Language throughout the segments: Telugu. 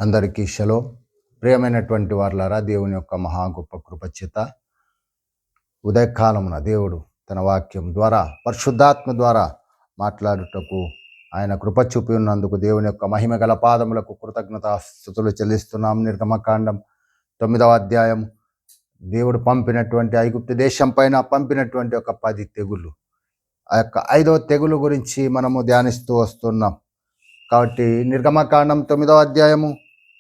అందరికీ షలోం. ప్రియమైనటువంటి వారలారా, దేవుని యొక్క మహా గొప్ప కృప చేత ఉదయకాలమున దేవుడు తన వాక్యం ద్వారా పరిశుద్ధాత్మ ద్వారా మాట్లాడుటకు ఆయన కృప చూపి ఉన్నందుకు దేవుని యొక్క మహిమ గల పాదములకు కృతజ్ఞతాస్తుతులు చెల్లిస్తున్నాం. నిర్గమకాండం 9వ అధ్యాయం, దేవుడు పంపినటువంటి ఐగుప్తు దేశం పైన పంపినటువంటి ఒక 10 తెగుళ్ళు, ఆ యొక్క 5వ తెగులు గురించి మనము ధ్యానిస్తూ వస్తున్నాం. కాబట్టి నిర్గమకాండం 9వ అధ్యాయము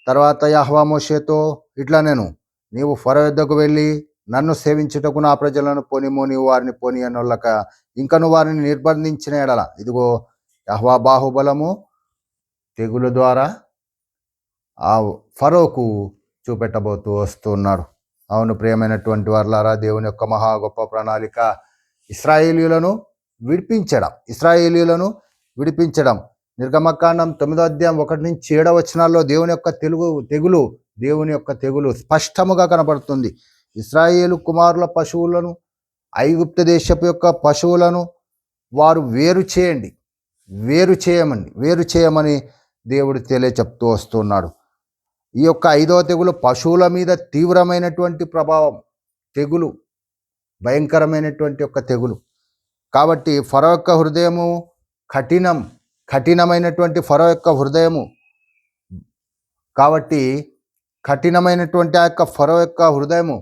తర్వాత యెహోవా మోషేతో ఇట్లా, నీవు ఫరో యొద్దకు వెళ్ళి నన్ను సేవించుటకు నా ప్రజలను పోనిము, నీవు వారిని పోని అనొల్లక ఇంకను వారిని నిర్బంధించిన ఎడల ఇదిగో యెహోవా బాహుబలము తెగులు ద్వారా ఆ ఫరోకు చూపెట్టబోతూ వస్తున్నాడు. అవును ప్రియమైనటువంటి వారలారా, దేవుని యొక్క మహా గొప్ప ప్రణాళిక ఇశ్రాయేలీయులను విడిపించడం. నిర్గమకాండం 9వ అధ్యాయం 1 నుంచి 7వ వచనాల్లో దేవుని యొక్క తెగులు స్పష్టముగా కనబడుతుంది. ఇశ్రాయేలు కుమారుల పశువులను, ఐగుప్తు దేశపు యొక్క పశువులను వారు వేరు చేయమని దేవుడు చెప్తూ వస్తున్నాడు. ఈ యొక్క 5వ తెగులు పశువుల మీద తీవ్రమైనటువంటి ప్రభావం, తెగులు భయంకరమైనటువంటి యొక్క తెగులు. కాబట్టి ఫరో యొక్క హృదయము కఠినమైనటువంటి ఫరో యొక్క హృదయము, కాబట్టి కఠినమైనటువంటి ఆ యొక్క ఫరో యొక్క హృదయము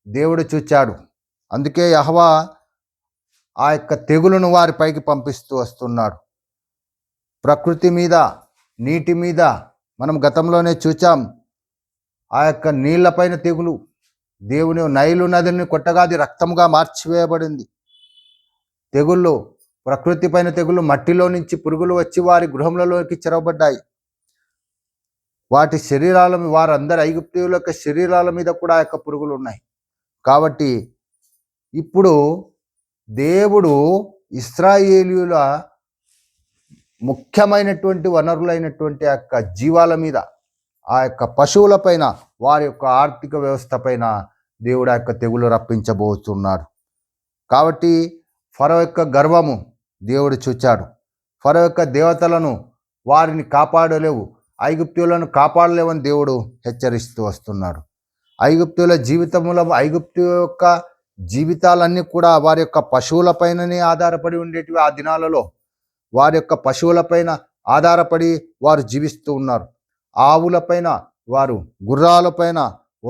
దేవుడు చూచాడు. అందుకే యెహోవా ఆ యొక్క తెగులును వారిపైకి పంపిస్తూ వస్తున్నాడు. ప్రకృతి మీద, నీటి మీద మనం గతంలోనే చూచాం. ఆ యొక్క నీళ్లపైన తెగులు, దేవుని నైలు నదిని కొట్టగా అది రక్తముగా మార్చివేయబడింది. తెగుళ్ళు, ప్రకృతి పైన తెగులు, మట్టిలో నుంచి పురుగులు వచ్చి వారి గృహములలోకి చెరవబడ్డాయి. వాటి వారందరి ఐగుప్తీయుల యొక్క శరీరాల మీద కూడా ఆ యొక్క పురుగులు ఉన్నాయి. కాబట్టి ఇప్పుడు దేవుడు ఇశ్రాయేలీయుల ముఖ్యమైనటువంటి వనరులైనటువంటి ఆ యొక్క జీవాల మీద, ఆ యొక్క పశువుల పైన, వారి యొక్క ఆర్థిక వ్యవస్థ పైన దేవుడు ఆ యొక్క తెగులు రప్పించబోతున్నాడు. కాబట్టి ఫరో యొక్క గర్వము దేవుడు చూచాడు. ఫరో యొక్క దేవతలను వారిని కాపాడలేవు, ఐగుప్తులను కాపాడలేవని దేవుడు హెచ్చరిస్తూ వస్తున్నాడు. ఐగుప్తు యొక్క జీవితాలన్నీ కూడా వారి యొక్క పశువులపైననే ఆధారపడి ఉండేటివి. ఆ దినాలలో వారి యొక్క పశువులపైన ఆధారపడి వారు జీవిస్తూ ఉన్నారు. ఆవులపైన వారు, గుర్రాలపైన,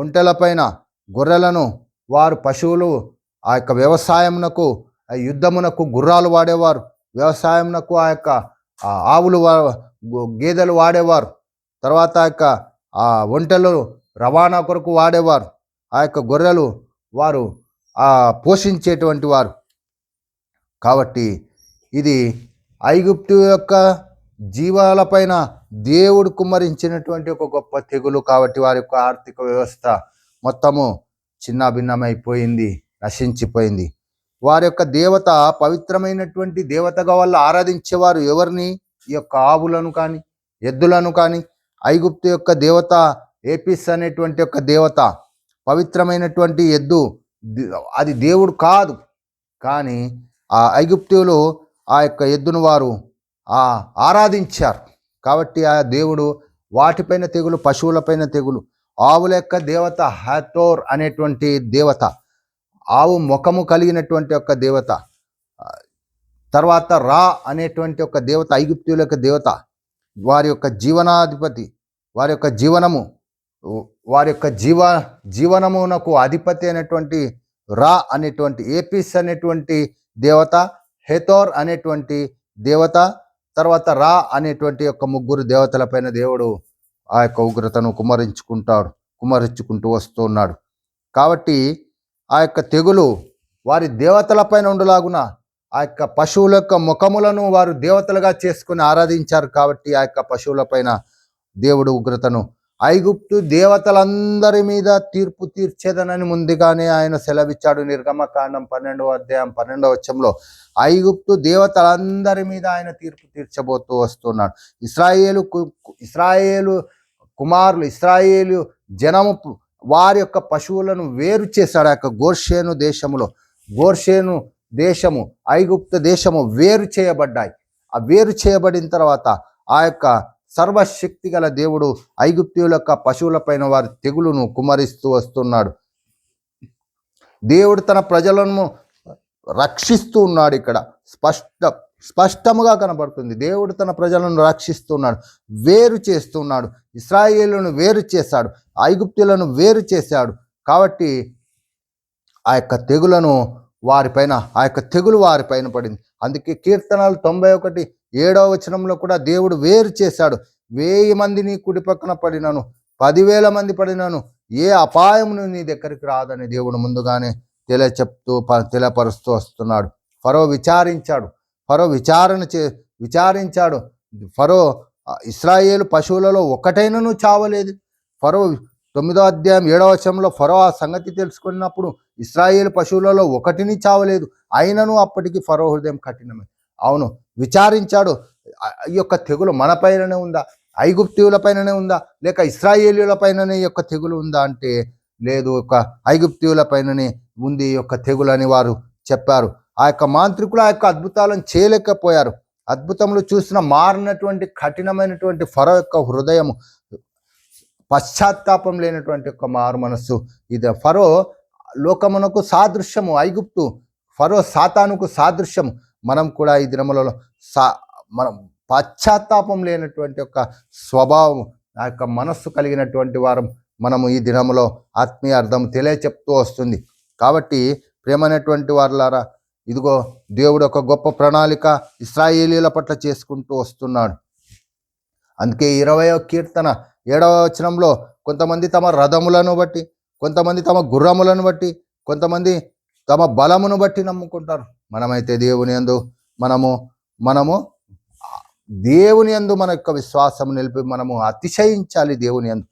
ఒంటెలపైన, గొర్రెలను వారు పశువులు ఆ యొక్క వ్యవసాయమునకు, యుద్ధమునకు గుర్రాలు వాడేవారు, వ్యవసాయమునకు ఆ యొక్క ఆవులు గేదెలు వాడేవారు. తర్వాత ఆ యొక్క ఒంటెలు రవాణా కొరకు వాడేవారు. ఆ యొక్క గొర్రెలు వారు పోషించేటువంటి వారు. కాబట్టి ఇది ఐగుప్తు యొక్క జీవాలపైన దేవుడు కుమ్మరించినటువంటి ఒక గొప్ప తెగులు. కాబట్టి వారి యొక్క ఆర్థిక వ్యవస్థ మొత్తము చిన్నాభిన్నమైపోయింది, నశించిపోయింది. వారి యొక్క దేవత, పవిత్రమైనటువంటి దేవతగా వాళ్ళు ఆరాధించేవారు ఎవరిని? ఈ యొక్క ఆవులను కానీ, ఎద్దులను కానీ. ఐగుప్తు యొక్క దేవత ఏపిస్ అనేటువంటి ఒక దేవత, పవిత్రమైనటువంటి ఎద్దు, అది దేవుడు కాదు. కానీ ఆ ఐగుప్తులు ఆ యొక్క ఎద్దును వారు ఆరాధించారు. కాబట్టి ఆ దేవుడు వాటిపైన తెగులు, పశువులపైన తెగులు. ఆవుల యొక్క దేవత హతోర్ అనేటువంటి దేవత, ఆవు ముఖము కలిగినటువంటి ఒక దేవత. తర్వాత రా అనేటువంటి ఒక దేవత, ఐగుప్తుల యొక్క దేవత, వారి యొక్క జీవనాధిపతి, వారి యొక్క జీవనమునకు అధిపతి అయినటువంటి రా అనేటువంటి ఏపిస్ అనేటువంటి దేవత, హెతోర్ అనేటువంటి దేవత, తర్వాత రా అనేటువంటి యొక్క 3 దేవతలపైన దేవుడు ఆ యొక్క ఉగ్రతను కుమ్మరించుకుంటూ వస్తున్నాడు. కాబట్టి ఆ యొక్క తెగులు వారి దేవతలపైన ఉండులాగున ఆ యొక్క పశువుల యొక్క ముఖములను వారు దేవతలుగా చేసుకుని ఆరాధించారు. కాబట్టి ఆ యొక్క పశువులపైన దేవుడు ఉగ్రతను, ఐగుప్తు దేవతలందరి మీద తీర్పు తీర్చేదనని ముందుగానే ఆయన సెలవిచ్చాడు. నిర్గమకాండం 12వ అధ్యాయం 12వ వచనంలో ఐగుప్తు దేవతలందరి మీద ఆయన తీర్పు తీర్చబోతూ వస్తున్నాడు. ఇశ్రాయేలు కుమారులు, ఇశ్రాయేలు జనము వారి యొక్క పశువులను వేరు చేశాడు. ఆ యొక్క గోషేను దేశము, ఐగుప్తు దేశము వేరు చేయబడ్డాయి. ఆ వేరు చేయబడిన తర్వాత ఆ యొక్క సర్వశక్తి గల దేవుడు ఐగుప్తీయుల యొక్క పశువులపైన వారి తెగులును కుమ్మరిస్తూ వస్తున్నాడు. దేవుడు తన ప్రజలను రక్షిస్తూ ఉన్నాడు. ఇక్కడ స్పష్టముగా కనబడుతుంది. దేవుడు తన ప్రజలను రక్షిస్తున్నాడు, వేరు చేస్తున్నాడు. ఇశ్రాయేలును వేరు చేశాడు, ఐగుప్తులను వేరు చేశాడు. కాబట్టి ఆ యొక్క తెగులను వారిపైన, ఆ యొక్క తెగులు వారిపైన పడింది. అందుకే కీర్తనలు 91:7 వచనంలో కూడా దేవుడు వేరు చేశాడు. 1000 మంది నీ కుడి పక్కన పడినను, 10,000 మంది పడినను ఏ అపాయమును నీ దగ్గరికి రాదని దేవుడు ముందుగానే తెలియపరుస్తూ వస్తున్నాడు. ఫరో విచారించాడు. ఫరో ఇశ్రాయేలు పశువులలో ఒకటైనను చావలేదు. ఫరో 9వ అధ్యాయం 7వ వచనంలో ఫరో ఆ సంగతి తెలుసుకున్నప్పుడు ఇశ్రాయేలు పశువులలో ఒకటిని చావలేదు, అయినను అప్పటికి ఫరో హృదయం కఠినమే. అవును, విచారించాడు. ఈ యొక్క తెగులు మన పైననే ఉందా, ఐగుప్తీయుల పైననే ఉందా, లేక ఇశ్రాయేలీయుల పైననే ఈ యొక్క తెగులు ఉందా అంటే లేదు, ఒక ఐగుప్తీయుల పైననే ఉంది ఈ యొక్క తెగులు అని వారు చెప్పారు. ఆ యొక్క మాంత్రికులు ఆ యొక్క అద్భుతాలను చేయలేకపోయారు. అద్భుతములు చూసిన మారినటువంటి కఠినమైనటువంటి ఫరో యొక్క హృదయము, పశ్చాత్తాపం లేనటువంటి యొక్క మారు మనస్సు. ఇది ఫరో లోకమునకు సాదృశ్యము, ఐగుప్తు ఫరో సాతానుకు సాదృశ్యము. మనం కూడా ఈ దినములలో మనం పశ్చాత్తాపం లేనటువంటి యొక్క స్వభావం, ఆ యొక్క మనస్సు కలిగినటువంటి వారం మనము ఈ దినములో ఆత్మీయ అర్థం తెలియచెప్తూ వస్తుంది. కాబట్టి ప్రేమైనటువంటి వారులారా, ఇదిగో దేవుడు ఒక గొప్ప ప్రణాళిక ఇశ్రాయేలీల పట్ల చేసుకుంటూ వస్తున్నాడు. అందుకే 20వ కీర్తన 7వ వచనంలో కొంతమంది తమ రథములను బట్టి, కొంతమంది తమ గుర్రములను బట్టి, కొంతమంది తమ బలమును బట్టి నమ్ముకుంటారు. మనమైతే దేవుని యందు మనము దేవుని యందు మన యొక్క విశ్వాసం నిలిపి మనము అతిశయించాలి దేవుని యందు.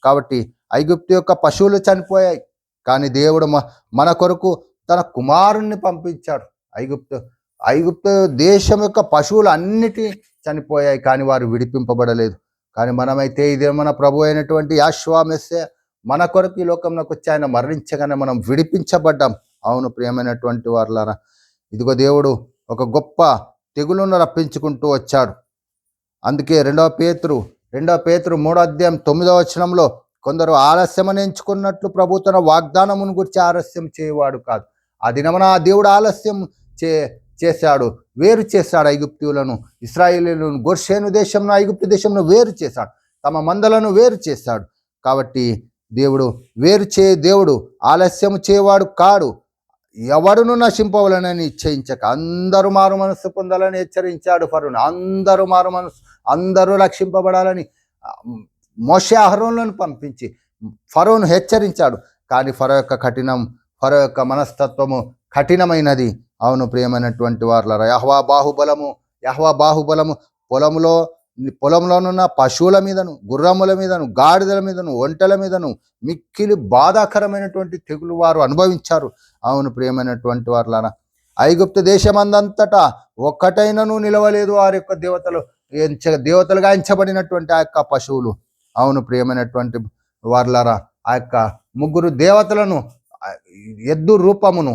కాబట్టి ఐగుప్తు యొక్క పశువులు చనిపోయాయి, కానీ దేవుడు మన కొరకు తన కుమారుణ్ణి పంపించాడు. ఐగుప్తు దేశం యొక్క పశువులు అన్నిటి చనిపోయాయి, కానీ వారు విడిపింపబడలేదు. కానీ మనమైతే ఇదే మన ప్రభు అయినటువంటి యెహోవా మెస్సియా మన కొరకు ఈ లోకంలోకి వచ్చి ఆయన మరణించగానే మనం విడిపించబడ్డాం. అవును ప్రియమైనటువంటి వారులారా, ఇదిగో దేవుడు ఒక గొప్ప తెగులును రప్పించుకుంటూ వచ్చాడు. అందుకే 2 పేతురు 3వ అధ్యాయం 9వ వచనంలో కొందరు ఆలస్యమని ఎంచుకున్నట్లు ప్రభు తన వాగ్దానమును గురించి ఆలస్యం చేయవాడు కాదు. ఆ దినమున ఆ దేవుడు ఆలస్యం చేశాడు, వేరు చేశాడు ఐగుప్తీయులను, ఇశ్రాయేలీయులను. గోషేను దేశంను, ఐగుప్తు దేశంను వేరు చేశాడు, తమ మందలను వేరు చేశాడు. కాబట్టి దేవుడు ఆలస్యం చేయవాడు కాడు. ఎవడును నశింపవలనని ఇచ్చయించక అందరూ మారు మనస్సు పొందాలని హెచ్చరించాడు ఫరోను. అందరూ రక్షింపబడాలని మోషే అహరోనులను పంపించి ఫరోను హెచ్చరించాడు. కానీ ఫరో యొక్క మనస్తత్వము కఠినమైనది. అవును ప్రియమైనటువంటి వారులారా, యెహోవా బాహుబలము పొలంలోనున్న పశువుల మీదను, గుర్రముల మీదను, గాడిదల మీదను, ఒంటెల మీదను మిక్కిలి బాధాకరమైనటువంటి తెగులు వారు అనుభవించారు. అవును ప్రియమైనటువంటి వారులారా, ఐగుప్తు దేశమందంతటా ఒక్కటైనను నిలవలేదు వారి యొక్క దేవతలుగా ఎంచబడినటువంటి ఆ యొక్క పశువులు. అవును ప్రియమైనటువంటి వారులారా, ఆ యొక్క 3 దేవతలను, ఎద్దు రూపమును,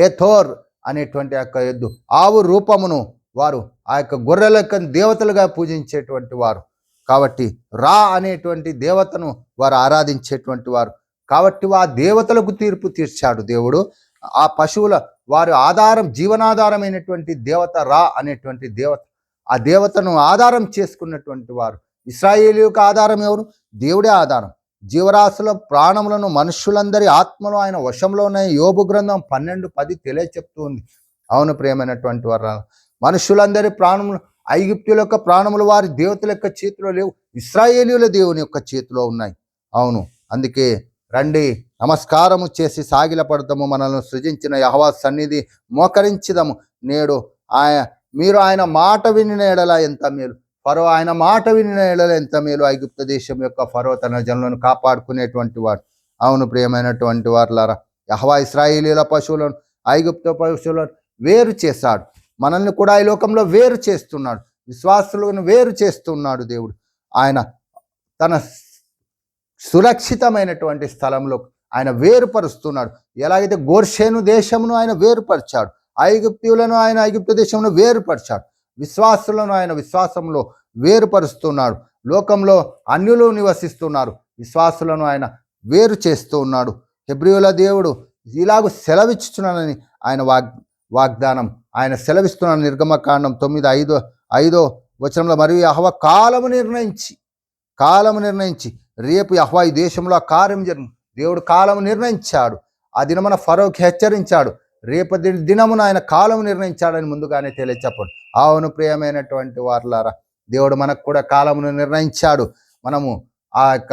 ఏథోర్ అనేటువంటి ఆ యొక్క ఎద్దు, ఆవు రూపమును వారు ఆ యొక్క గొర్రెల యొక్క దేవతలుగా పూజించేటువంటి వారు. కాబట్టి రా అనేటువంటి దేవతను వారు ఆరాధించేటువంటి వారు. కాబట్టి ఆ దేవతలకు తీర్పు తీర్చాడు దేవుడు. ఆ పశువుల వారి జీవనాధారమైనటువంటి దేవత రా అనేటువంటి దేవత, ఆ దేవతను ఆధారం చేసుకున్నటువంటి వారు. ఇశ్రాయేలు యొక్క ఆధారం ఎవరు? దేవుడే ఆధారం. జీవరాశుల ప్రాణములను, మనుషులందరి ఆత్మలు ఆయన వశంలో ఉన్నాయి. యోబు గ్రంథం 12:10 తెలియచెప్తూ ఉంది. అవును ప్రియమైనటువంటి వారు, మనుషులందరి ప్రాణములు, ఐగుప్తుల యొక్క ప్రాణములు వారి దేవతల యొక్క చేతిలో లేవు, ఇశ్రాయేలీయుల దేవుని యొక్క చేతిలో ఉన్నాయి. అవును, అందుకే రండి నమస్కారము చేసి సాగిలపడతాము, మనల్ని సృజించిన యెహోవా సన్నిధి మోకరించుదాము. నేడు మీరు ఆయన మాట వినిన ఎడల ఎంత మేలు, ఫరో ఆయన మాట వినిన ఎడల ఎంత మేలు. ఐగుప్తు దేశం యొక్క ఫరో తన జనులను కాపాడుకునేటువంటి వాడు. అవును ప్రియమైనటువంటి వారులారా, యెహోవా ఇశ్రాయేలీయుల పశువులను, ఐగుప్తు పశువులను వేరు చేశాడు. మనల్ని కూడా ఈ లోకంలో వేరు చేస్తున్నాడు, విశ్వాసులను వేరు చేస్తున్నాడు దేవుడు. ఆయన తన సురక్షితమైనటువంటి స్థలంలో ఆయన వేరుపరుస్తున్నాడు. ఎలాగైతే గోషేను దేశమును ఆయన వేరుపరిచాడు, ఐగుప్తీయులను ఆయన ఐగుప్తు దేశమును వేరుపరిచాడు, విశ్వాసులను ఆయన విశ్వాసంలో వేరుపరుస్తున్నాడు. లోకంలో అన్యులు నివసిస్తున్నారు, విశ్వాసులను ఆయన వేరు చేస్తూ ఉన్నాడు. హెబ్రీయుల దేవుడు ఇలాగూ సెలవిచ్చుచున్నానని ఆయన వాగ్దానం ఆయన సెలవిస్తున్నాను. నిర్గమకాండం 9:5 వచనంలో, మరియు యెహోవా కాలము నిర్ణయించి రేపు యెహోవా ఈ దేశంలో ఆ కార్యం జరుగు. దేవుడు కాలము నిర్ణయించాడు. ఆ దినమున ఫరోకి హెచ్చరించాడు. రేపటి దినమున ఆయన కాలము నిర్ణయించాడని ముందుగానే తెలియచెప్పాడు. అవును ప్రియమైనటువంటి వారులారా, దేవుడు మనకు కూడా కాలమును నిర్ణయించాడు. మనము ఆ యొక్క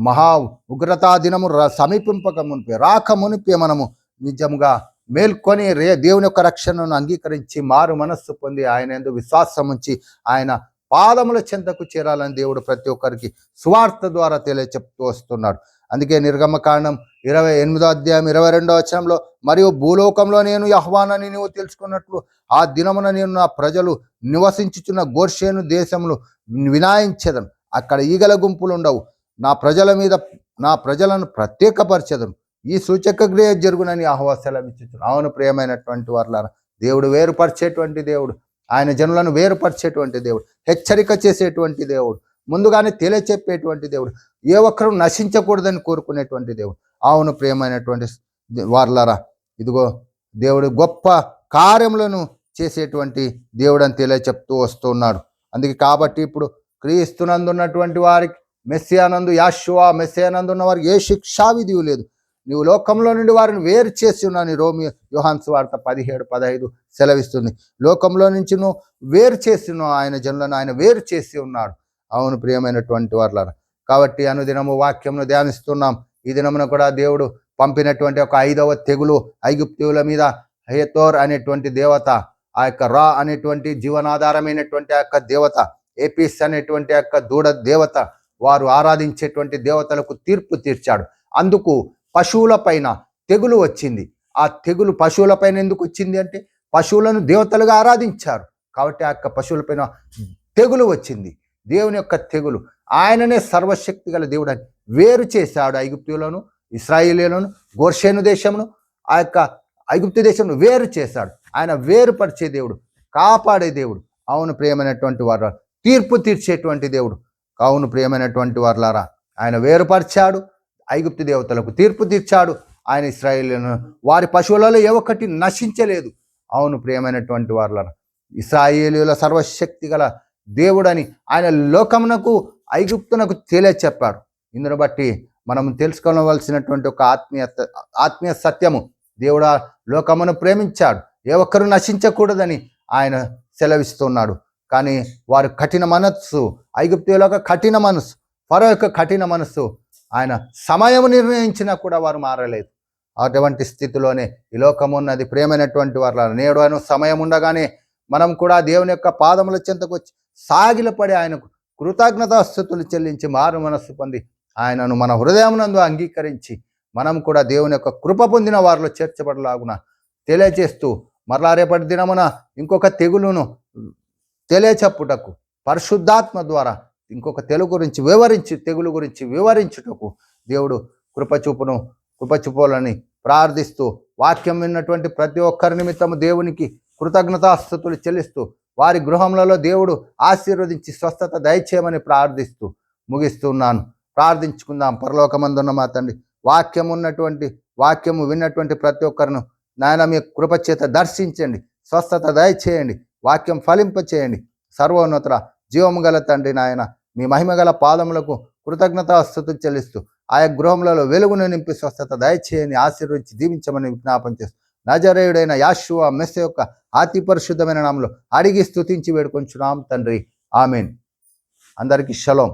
మహా ఉగ్రతా దినము సమీపింపక మునిపే, రాక మునిపే మనము నిజంగా మేల్కొని దేవుని యొక్క రక్షణను అంగీకరించి మారు మనస్సు పొంది ఆయన యందు విశ్వాసం ఉంచి ఆయన పాదముల చెంతకు చేరాలని దేవుడు ప్రతి ఒక్కరికి సువార్త ద్వారా తెలియచెప్తూ వస్తున్నాడు. అందుకే నిర్గమకాండం 28:22 వచనంలో, మరియు భూలోకంలో నేను యెహోవానని నీవు తెలుసుకున్నట్లు ఆ దినమున నేను నా ప్రజలు నివసించుచున్న గోషేను దేశములు వినాయించెదను. అక్కడ ఈగల గుంపులు ఉండవు. నా ప్రజలను ప్రత్యేకపరచెదను. ఈ సూచక క్రియ జరుగునని యెహోవా సెలవిచ్చుచున్నాడు. అవును ప్రియమైనటువంటి వారులారా, దేవుడు వేరుపరిచేటువంటి దేవుడు, ఆయన జనులను వేరుపరిచేటువంటి దేవుడు, హెచ్చరిక చేసేటువంటి దేవుడు, ముందుగానే తెలియచెప్పేటువంటి దేవుడు, ఏ ఒక్కరూ నశించకూడదని కోరుకునేటువంటి దేవుడు. అవును ప్రియమైనటువంటి వారులారా, ఇదిగో దేవుడు గొప్ప కార్యములను చేసేటువంటి దేవుడు అని తెలియచెప్తూ వస్తున్నాడు. అందుకే కాబట్టి ఇప్పుడు క్రీస్తునందున్నటువంటి వారికి, మెస్సియానందు యాషువా మెస్సియానందు ఉన్న వారికి ఏ శిక్షా విధియు లేదు. నీవు లోకంలో నుండి వారిని వేరు చేసి ఉన్నాను. యోహాను సువార్త 17:15 సెలవిస్తుంది. లోకంలో నుంచి నువ్వు వేరు చేసి ఉన్నావు, ఆయన జనులను ఆయన వేరు చేసి ఉన్నాడు. అవును ప్రియమైనటువంటి వారులారా, కాబట్టి అనుదినము వాక్యంను ధ్యానిస్తున్నాం. ఈ దినమున కూడా దేవుడు పంపినటువంటి ఒక 5వ తెగులు ఐగుప్తీయుల మీద హేతోర్ అనేటువంటి దేవత, ఆ యొక్క రా అనేటువంటి జీవనాధారమైనటువంటి ఆ యొక్క దేవత, ఏపీస్ అనేటువంటి ఆ యొక్క దూడ దేవత, వారు ఆరాధించేటువంటి దేవతలకు తీర్పు తీర్చాడు. అందుకు పశువుల పైన తెగులు వచ్చింది. ఆ తెగులు పశువుల పైన ఎందుకు వచ్చింది అంటే, పశువులను దేవతలుగా ఆరాధించారు కాబట్టి ఆ యొక్క పశువుల పైన తెగులు వచ్చింది. దేవుని యొక్క తెగులు, ఆయననే సర్వశక్తి గల దేవుడు అని వేరు చేశాడు. ఐగుప్తులను, ఇశ్రాయేలీయులను, గోషేను దేశమును, ఆ యొక్క ఐగుప్తు దేశంను వేరు చేశాడు. ఆయన వేరుపరిచే దేవుడు, కాపాడే దేవుడు. అవును ప్రియమైనటువంటి వారు, తీర్పు తీర్చేటువంటి దేవుడు. అవును ప్రియమైనటువంటి వారులారా, ఆయన వేరుపరిచాడు, ఐగుప్తు దేవతలకు తీర్పు తీర్చాడు. ఆయన ఇశ్రాయేలీయులను, వారి పశువులలో ఏ ఒక్కటి నశించలేదు. అవును ప్రియమైనటువంటి వారులారా, ఇశ్రాయేలీయుల సర్వశక్తి గల దేవుడని ఆయన లోకమునకు, ఐగుప్తునకు తెలియచెప్పాడు. ఇందును బట్టి మనం తెలుసుకోవలసినటువంటి ఒక ఆత్మీయ సత్యము, దేవుడు లోకమును ప్రేమించాడు, ఏ ఒక్కరూ నశించకూడదని ఆయన సెలవిస్తున్నాడు. కానీ వారు కఠిన మనస్సు, ఐగుప్తీయుల యొక్క కఠిన మనస్సు, ఫరో యొక్క కఠిన మనస్సు, ఆయన సమయం నిర్ణయించినా కూడా వారు మారలేదు. అటువంటి స్థితిలోనే ఈ లోకం ఉన్నది. ప్రియమైనటువంటి వారు, నేడు సమయం ఉండగానే మనం కూడా దేవుని యొక్క పాదముల చెంతకు వచ్చి సాగిలపడి ఆయనకు కృతజ్ఞతాస్తుతులు చెల్లించి మారు మనస్సు పొంది ఆయనను మన హృదయమునందు అంగీకరించి మనం కూడా దేవుని యొక్క కృప పొందిన వారిలో చేర్చబడలాగున తెలియజేస్తూ, మరలా రేపటి దినమున ఇంకొక తెగులును తెలియచెప్పుటకు పరిశుద్ధాత్మ ద్వారా ఇంకొక తెగులు గురించి వివరించుటకు దేవుడు కృపచూపాలని ప్రార్థిస్తూ, వాక్యం విన్నటువంటి ప్రతి ఒక్కరి నిమిత్తము దేవునికి కృతజ్ఞతాస్తుతులు చెల్లిస్తూ, వారి గృహములలో దేవుడు ఆశీర్వదించి స్వస్థత దయచేయమని ప్రార్థిస్తూ ముగిస్తున్నాను. ప్రార్థించుకుందాం. పరలోకమందున్న మా తండ్రి, వాక్యము విన్నటువంటి ప్రతి ఒక్కరిను నాయన మీ కృపచేత దర్శించండి, స్వస్థత దయచేయండి, వాక్యం ఫలింపచేయండి. సర్వోన్నతుల జీవము గల తండ్రి నాయన, మీ మహిమగల పాదములకు కృతజ్ఞతాస్తుతులు చెల్లిస్తూ ఆయా గృహములలో వెలుగును నింపి స్వస్థత దయచేయని ఆశీర్వదించి దీవించమని విజ్ఞాపన చేస్తూ, నజరేయుడైన యాషువా మెస్సీ యొక్క అతి పరిశుద్ధమైన నామములో అడిగి స్తుతించి వేడుకొంచున్నాం తండ్రి. ఆమేన్. అందరికీ షలోం.